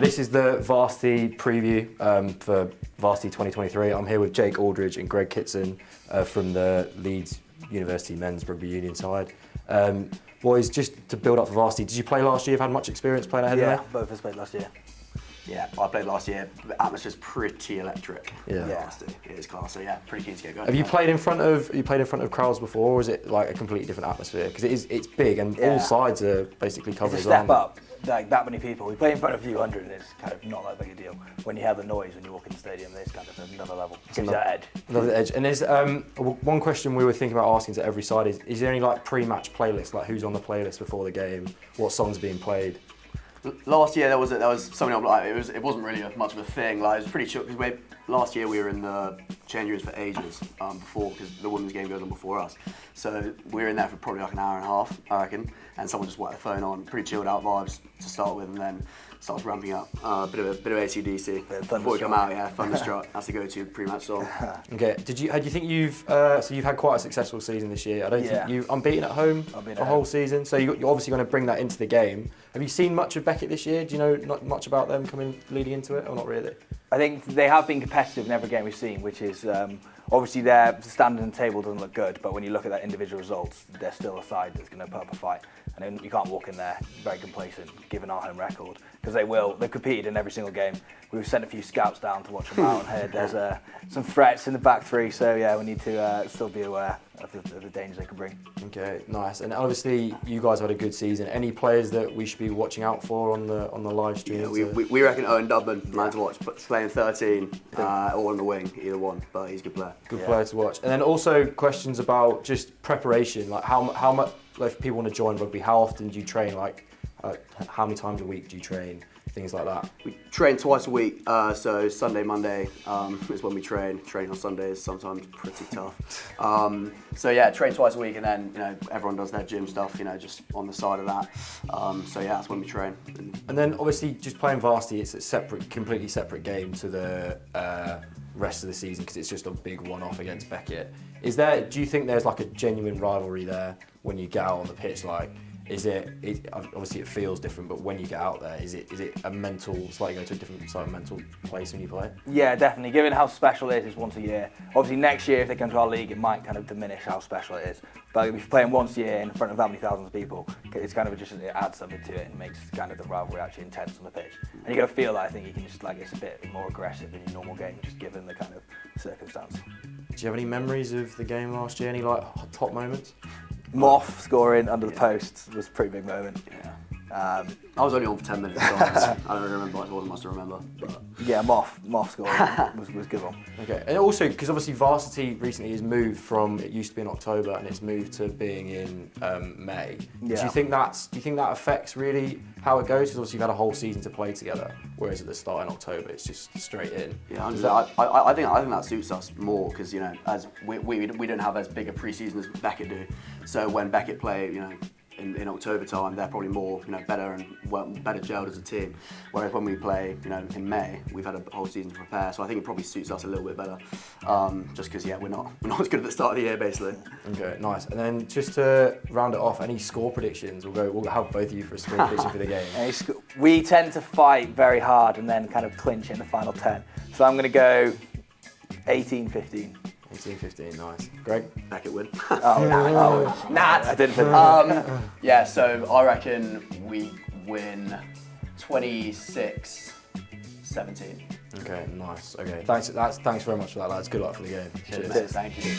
This is the Varsity preview for Varsity 2023. I'm here with Jake Aldridge and Greg Kitson from the Leeds University Men's Rugby Union side. Boys, just to build up for Varsity, did you play last year? Have had much experience playing ahead of Yeah, both of us played last year. Yeah, I played last year. The atmosphere's pretty electric. Yeah. It is class. So yeah, pretty keen to get going. Have you played in front of crowds before, or is it like a completely different atmosphere? Because it's big and all sides are basically covered. It's a step up, like that many people. We play in front of a few hundred and it's kind of not that big a deal. When you have the noise when you walk in the stadium, it's kind of another level. Gives you that edge. Another edge. And there's one question we were thinking about asking to every side is there any like pre-match playlist, like who's on the playlist before the game, what songs being played? Last year there was something like it wasn't really much of a thing. Like it was pretty chill because last year we were in the change rooms for ages before, because the women's game goes on before us. So we were in there for probably like an hour and a half, I reckon. And someone just whacked their phone on, pretty chilled out vibes to start with, and then starts ramping up. A bit of AC/DC before we come out. Yeah, Thunderstruck. That's the go-to pre-match song. Okay. Do you think you've had quite a successful season this year? I don't think you unbeaten at home the whole season. So you're obviously going to bring that into the game. Have you seen much of Beckett this year? Do you know not much about them leading into it, or not really? I think they have been competitive in every game we've seen, which is obviously their standard and table doesn't look good, but when you look at their individual results, they're still a side that's going to put up a fight. And you can't walk in there very complacent, given our home record, because they will. They've competed in every single game. We've sent a few scouts down to watch them out and heard there's some threats in the back three, so yeah, we need to still be aware of the dangers they could bring. Okay, nice. And obviously, you guys had a good season. Any players that we should be watching out for on the live stream? Yeah, we reckon Owen Dubman, man to watch, but playing 13 or on the wing, either one. But he's a good player. Good player to watch. And then also questions about just preparation, like how much. Like if people want to join rugby, how often do you train? Like, how many times a week do you train? Things like that. We train twice a week, so Sunday, Monday is when we train. Training on Sundays sometimes pretty tough. So yeah, train twice a week, and then everyone does their gym stuff, just on the side of that. So yeah, that's when we train. And then obviously just playing Varsity, it's a completely separate game to the rest of the season because it's just a big one-off against Beckett. Do you think there's like a genuine rivalry there when you get out on the pitch? Like, obviously it feels different, but when you get out there, is it a mental, it's like you go to a different sort of mental place when you play? Yeah, definitely. Given how special it is, it's once a year. Obviously next year, if they come to our league, it might kind of diminish how special it is. But if you're playing once a year in front of that many thousands of people, it's kind of it adds something to it and makes kind of the rivalry actually intense on the pitch. And you got to feel that. I think you can just it's a bit more aggressive in your normal game, just given the kind of circumstance. Do you have any memories of the game last year? Any like top moments? Moff scoring under the post was a pretty big moment. Yeah. I was only on for 10 minutes, so I don't really remember. I wasn't much to remember. But. Yeah, Moff scoring was a good one. Okay, and also because obviously Varsity recently has moved from, it used to be in October and it's moved to being in May. Yeah. Do you think that affects really how it goes? Because obviously you've had a whole season to play together, whereas at the start in October it's just straight in. Yeah, I think that suits us more because as we don't have as big a pre-season as Beckett do. So when Beckett play, in October time, they're probably more, better and better gelled as a team. Whereas when we play, in May, we've had a whole season to prepare. So I think it probably suits us a little bit better, just because we're not as good at the start of the year, basically. Okay, nice. And then just to round it off, any score predictions? We'll have both of you for a score prediction for the game. We tend to fight very hard and then kind of clinch in the final 10. So I'm going to go 18-15. 18-15, nice. Greg? Beckett win. I didn't think yeah, so I reckon we win 26-17. Okay, nice. Okay, thanks very much for that, lads. Good luck for the game. Cheers. Thank you.